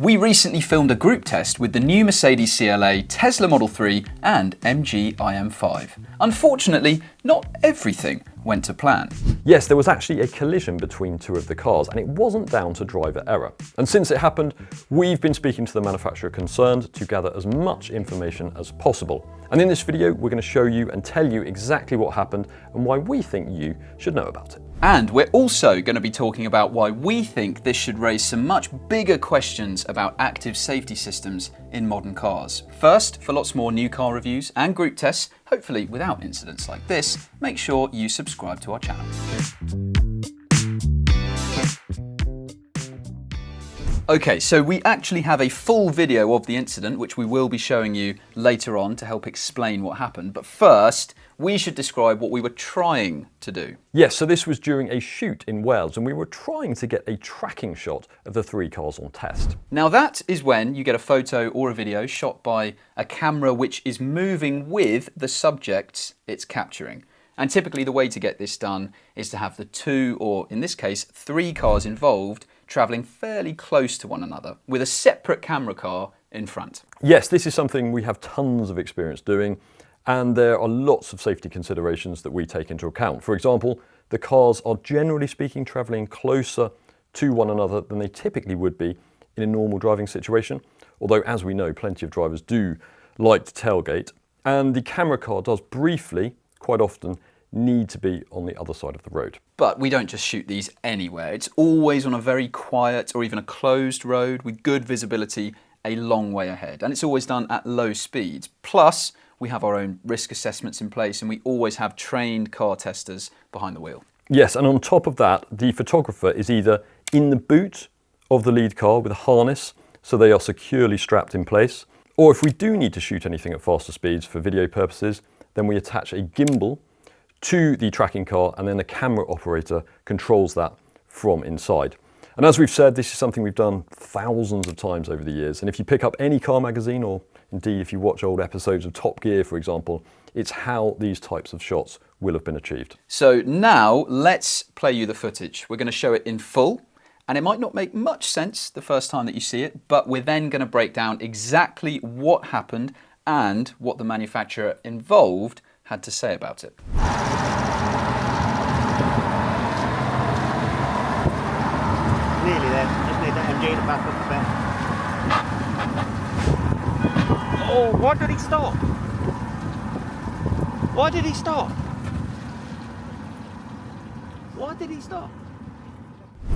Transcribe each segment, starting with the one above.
We recently filmed a group test with the new Mercedes CLA, Tesla Model 3 and MG IM5. Unfortunately, not everything went to plan. Yes, there was actually a collision between two of the cars, and it wasn't down to driver error. And since it happened, we've been speaking to the manufacturer concerned to gather as much information as possible. And in this video, we're going to show you and tell you exactly what happened and why we think you should know about it. And we're also going to be talking about why we think this should raise some much bigger questions about active safety systems in modern cars. First, for lots more new car reviews and group tests, hopefully without incidents like this, make sure you subscribe to our channel. Okay, so we actually have a full video of the incident, which we will be showing you later on to help explain what happened. But first, we should describe what we were trying to do. Yes, so this was during a shoot in Wales, and we were trying to get a tracking shot of the three cars on test. Now that is when you get a photo or a video shot by a camera which is moving with the subjects it's capturing. And typically the way to get this done is to have the two, or in this case, three cars involved travelling fairly close to one another with a separate camera car in front. Yes, this is something we have tons of experience doing, and there are lots of safety considerations that we take into account. For example, the cars are generally speaking travelling closer to one another than they typically would be in a normal driving situation, although as we know, plenty of drivers do like to tailgate, and the camera car does briefly, quite often, need to be on the other side of the road. But we don't just shoot these anywhere. It's always on a very quiet or even a closed road with good visibility a long way ahead. And it's always done at low speeds. Plus, we have our own risk assessments in place and we always have trained car testers behind the wheel. Yes, and on top of that, the photographer is either in the boot of the lead car with a harness, so they are securely strapped in place, or if we do need to shoot anything at faster speeds for video purposes, then we attach a gimbal to the tracking car, and then the camera operator controls that from inside. And as we've said, this is something we've done thousands of times over the years. And if you pick up any car magazine, or indeed if you watch old episodes of Top Gear, for example, it's how these types of shots will have been achieved. So now let's play you the footage. We're going to show it in full, and it might not make much sense the first time that you see it, but we're then going to break down exactly what happened and what the manufacturer involved had to say about it. Nearly there. Just need that MG to back up a bit. Oh, why did he stop? Why did he stop? Why did he stop?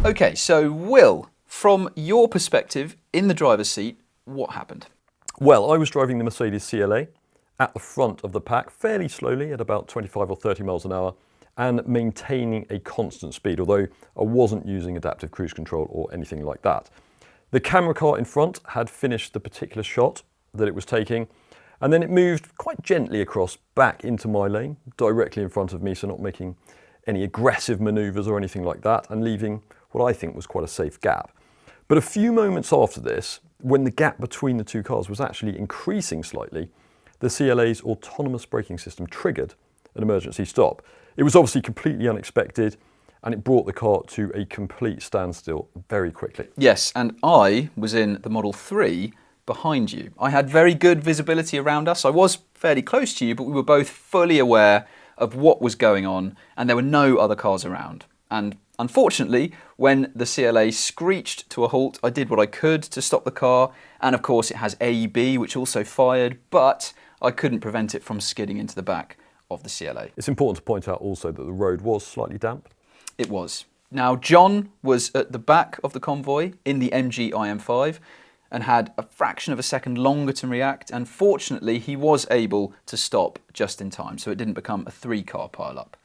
Okay, so Will, from your perspective in the driver's seat, what happened? Well, I was driving the Mercedes CLA at the front of the pack fairly slowly at about 25 or 30 miles an hour and maintaining a constant speed, although I wasn't using adaptive cruise control or anything like that. The camera car in front had finished the particular shot that it was taking, and then it moved quite gently across back into my lane, directly in front of me, so not making any aggressive maneuvers or anything like that, and leaving what I think was quite a safe gap. But a few moments after this, when the gap between the two cars was actually increasing slightly, the CLA's autonomous braking system triggered an emergency stop. It was obviously completely unexpected, and it brought the car to a complete standstill very quickly. Yes, and I was in the Model 3 behind you. I had very good visibility around us. I was fairly close to you, but we were both fully aware of what was going on, and there were no other cars around. And unfortunately, when the CLA screeched to a halt, I did what I could to stop the car, and of course it has AEB, which also fired, but I couldn't prevent it from skidding into the back of the CLA. It's important to point out also that the road was slightly damp. It was. Now, John was at the back of the convoy in the MG IM5 and had a fraction of a second longer to react, and fortunately he was able to stop just in time, so it didn't become a three-car pile-up.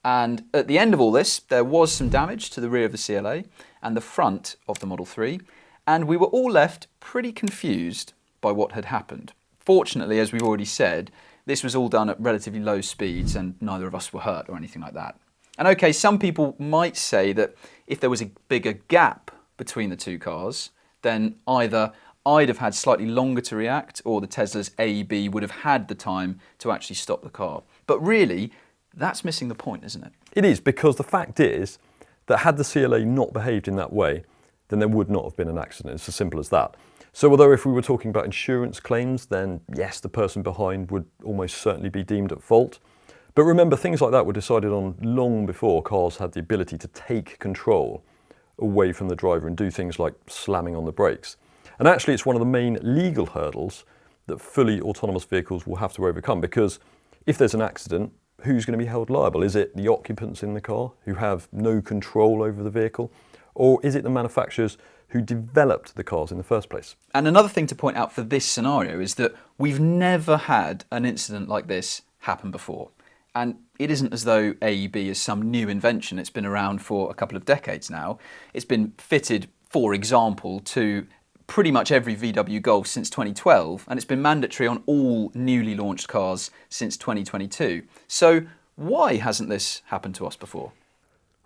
And at the end of all this, there was some damage to the rear of the CLA and the front of the Model 3, and we were all left pretty confused by what had happened. Fortunately, as we've already said, this was all done at relatively low speeds and neither of us were hurt or anything like that. And okay, some people might say that if there was a bigger gap between the two cars, then either I'd have had slightly longer to react or the Tesla's AEB would have had the time to actually stop the car. But really, that's missing the point, isn't it? It is, because the fact is that had the CLA not behaved in that way, then there would not have been an accident. It's as simple as that. So although if we were talking about insurance claims, then yes, the person behind would almost certainly be deemed at fault. But remember, things like that were decided on long before cars had the ability to take control away from the driver and do things like slamming on the brakes. And actually, it's one of the main legal hurdles that fully autonomous vehicles will have to overcome, because if there's an accident, who's going to be held liable? Is it the occupants in the car who have no control over the vehicle? Or is it the manufacturers who developed the cars in the first place? And another thing to point out for this scenario is that we've never had an incident like this happen before. And it isn't as though AEB is some new invention. It's been around for a couple of decades now. It's been fitted, for example, to pretty much every VW Golf since 2012, and it's been mandatory on all newly launched cars since 2022. So why hasn't this happened to us before?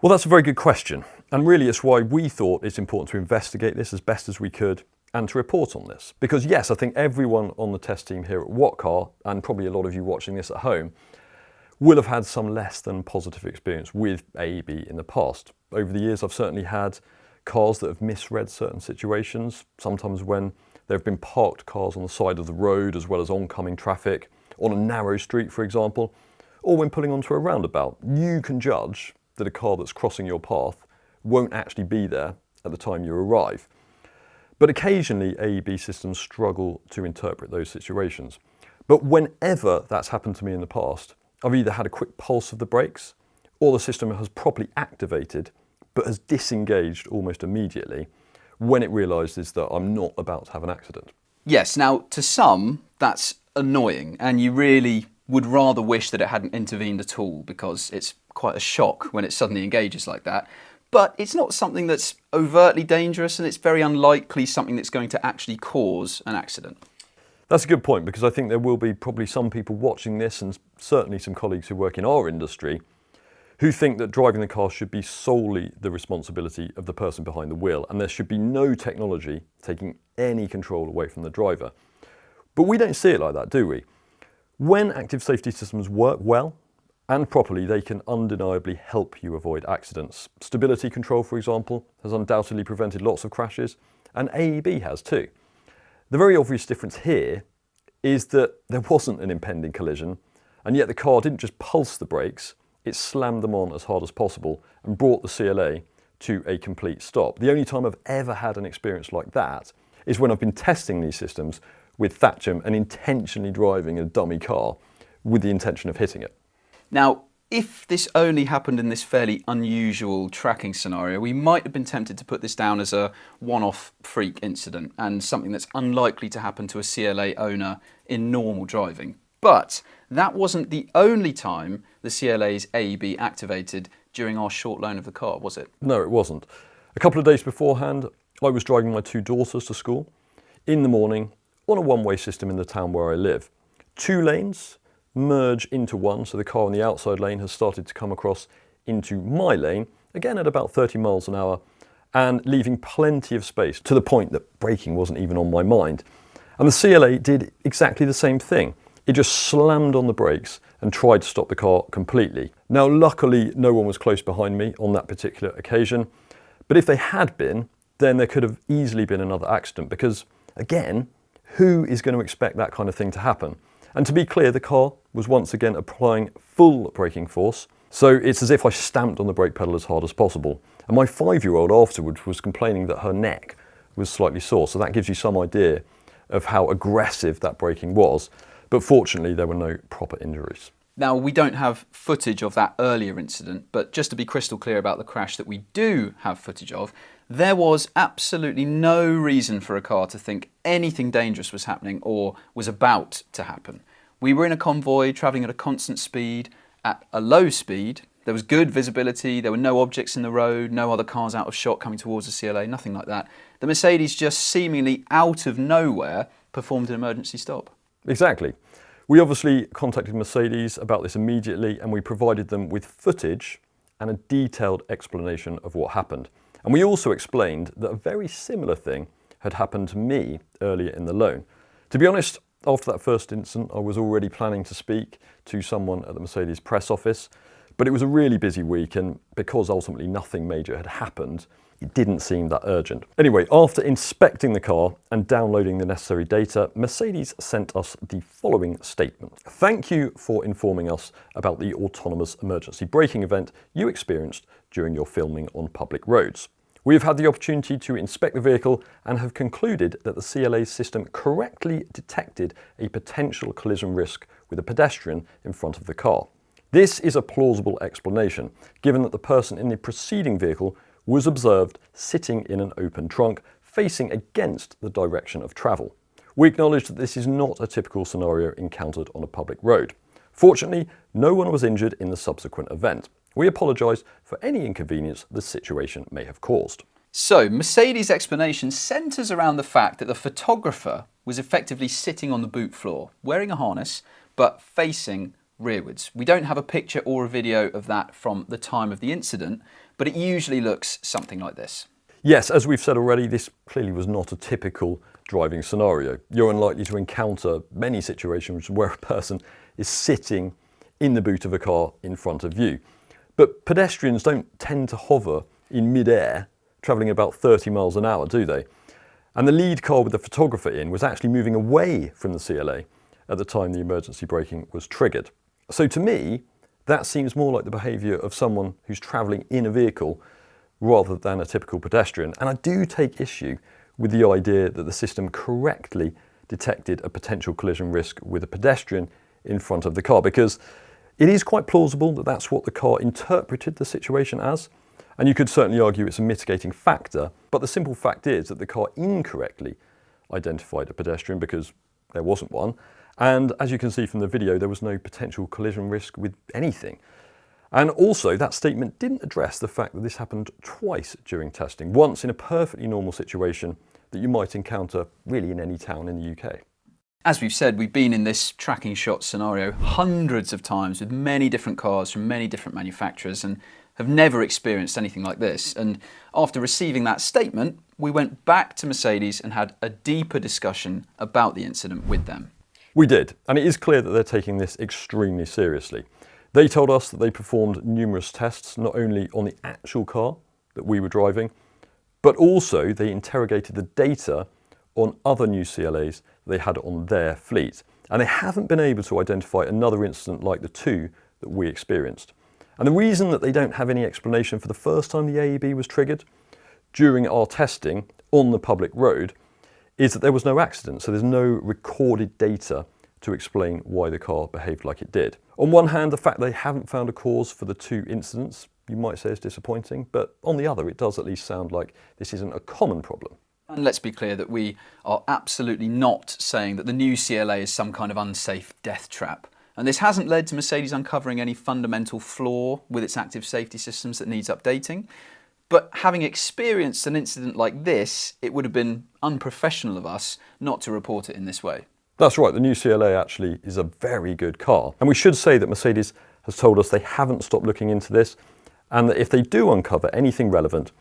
Well, that's a very good question. And really it's why we thought it's important to investigate this as best as we could and to report on this. Because yes, I think everyone on the test team here at What Car, and probably a lot of you watching this at home, will have had some less than positive experience with AEB in the past. Over the years, I've certainly had cars that have misread certain situations, sometimes when there have been parked cars on the side of the road as well as oncoming traffic, on a narrow street, for example, or when pulling onto a roundabout. You can judge that a car that's crossing your path won't actually be there at the time you arrive. But occasionally, AEB systems struggle to interpret those situations. But whenever that's happened to me in the past, I've either had a quick pulse of the brakes, or the system has properly activated but has disengaged almost immediately when it realises that I'm not about to have an accident. Yes, now to some that's annoying, and you really would rather wish that it hadn't intervened at all, because it's quite a shock when it suddenly engages like that. But it's not something that's overtly dangerous, and it's very unlikely something that's going to actually cause an accident. That's a good point, because I think there will be probably some people watching this, and certainly some colleagues who work in our industry, who think that driving the car should be solely the responsibility of the person behind the wheel, and there should be no technology taking any control away from the driver. But we don't see it like that, do we? When active safety systems work well and properly, they can undeniably help you avoid accidents. Stability control, for example, has undoubtedly prevented lots of crashes, and AEB has too. The very obvious difference here is that there wasn't an impending collision, and yet the car didn't just pulse the brakes, it slammed them on as hard as possible and brought the CLA to a complete stop. The only time I've ever had an experience like that is when I've been testing these systems with Thatcham and intentionally driving a dummy car with the intention of hitting it. Now, if this only happened in this fairly unusual tracking scenario, we might have been tempted to put this down as a one-off freak incident and something that's unlikely to happen to a CLA owner in normal driving. But that wasn't the only time the CLA's AEB activated during our short loan of the car, was it? No, it wasn't. A couple of days beforehand, I was driving my two daughters to school in the morning on a one-way system in the town where I live. Two lanes merge into one, so the car on the outside lane has started to come across into my lane, again at about 30 miles an hour, and leaving plenty of space, to the point that braking wasn't even on my mind. And the CLA did exactly the same thing. It just slammed on the brakes and tried to stop the car completely. Now, luckily, no one was close behind me on that particular occasion, but if they had been, then there could have easily been another accident, because, again, who is going to expect that kind of thing to happen? And to be clear, the car was once again applying full braking force, so it's as if I stamped on the brake pedal as hard as possible. And my 5-year-old afterwards was complaining that her neck was slightly sore, so that gives you some idea of how aggressive that braking was. But fortunately, there were no proper injuries. Now, we don't have footage of that earlier incident, but just to be crystal clear about the crash that we do have footage of, there was absolutely no reason for a car to think anything dangerous was happening or was about to happen. We were in a convoy travelling at a constant speed, at a low speed. There was good visibility, there were no objects in the road, no other cars out of shot coming towards the CLA, nothing like that. The Mercedes just seemingly out of nowhere performed an emergency stop. Exactly. We obviously contacted Mercedes about this immediately, and we provided them with footage and a detailed explanation of what happened. And we also explained that a very similar thing had happened to me earlier in the loan. To be honest, after that first incident, I was already planning to speak to someone at the Mercedes press office, but it was a really busy week, and because ultimately nothing major had happened, it didn't seem that urgent. Anyway, after inspecting the car and downloading the necessary data, Mercedes sent us the following statement. Thank you for informing us about the autonomous emergency braking event you experienced during your filming on public roads. We have had the opportunity to inspect the vehicle and have concluded that the CLA system correctly detected a potential collision risk with a pedestrian in front of the car. This is a plausible explanation, given that the person in the preceding vehicle was observed sitting in an open trunk facing against the direction of travel. We acknowledge that this is not a typical scenario encountered on a public road. Fortunately, no one was injured in the subsequent event. We apologise for any inconvenience the situation may have caused. So, Mercedes' explanation centres around the fact that the photographer was effectively sitting on the boot floor, wearing a harness, but facing rearwards. We don't have a picture or a video of that from the time of the incident, but it usually looks something like this. Yes, as we've said already, this clearly was not a typical driving scenario. You're unlikely to encounter many situations where a person is sitting in the boot of a car in front of you. But pedestrians don't tend to hover in mid-air, travelling about 30 miles an hour, do they? And the lead car with the photographer in was actually moving away from the CLA at the time the emergency braking was triggered. So to me, that seems more like the behaviour of someone who's travelling in a vehicle rather than a typical pedestrian. And I do take issue with the idea that the system correctly detected a potential collision risk with a pedestrian in front of the car, because it is quite plausible that that's what the car interpreted the situation as, and you could certainly argue it's a mitigating factor, but the simple fact is that the car incorrectly identified a pedestrian because there wasn't one, and as you can see from the video, there was no potential collision risk with anything. And also, that statement didn't address the fact that this happened twice during testing, once in a perfectly normal situation that you might encounter really in any town in the UK. As we've said, we've been in this tracking shot scenario hundreds of times with many different cars from many different manufacturers and have never experienced anything like this. And after receiving that statement, we went back to Mercedes and had a deeper discussion about the incident with them. We did, and it is clear that they're taking this extremely seriously. They told us that they performed numerous tests, not only on the actual car that we were driving, but also they interrogated the data on other new CLAs they had on their fleet. And they haven't been able to identify another incident like the two that we experienced. And the reason that they don't have any explanation for the first time the AEB was triggered during our testing on the public road is that there was no accident. So there's no recorded data to explain why the car behaved like it did. On one hand, the fact they haven't found a cause for the two incidents, you might say is disappointing, but on the other, it does at least sound like this isn't a common problem. And let's be clear that we are absolutely not saying that the new CLA is some kind of unsafe death trap. And this hasn't led to Mercedes uncovering any fundamental flaw with its active safety systems that needs updating. But having experienced an incident like this, it would have been unprofessional of us not to report it in this way. That's right, the new CLA actually is a very good car. And we should say that Mercedes has told us they haven't stopped looking into this, and that if they do uncover anything relevant,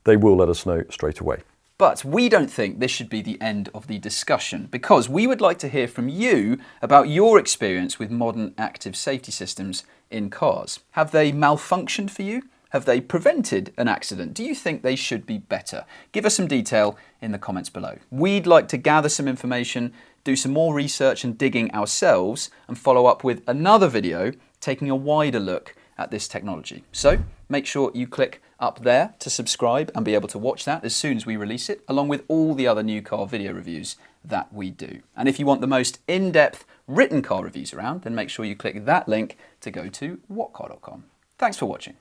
they will let us know straight away. But we don't think this should be the end of the discussion, because we would like to hear from you about your experience with modern active safety systems in cars. Have they malfunctioned for you? Have they prevented an accident? Do you think they should be better? Give us some detail in the comments below. We'd like to gather some information, do some more research and digging ourselves, and follow up with another video taking a wider look at this technology. So make sure you click up there to subscribe and be able to watch that as soon as we release it, along with all the other new car video reviews that we do. And if you want the most in-depth written car reviews around, then make sure you click that link to go to whatcar.com. Thanks for watching.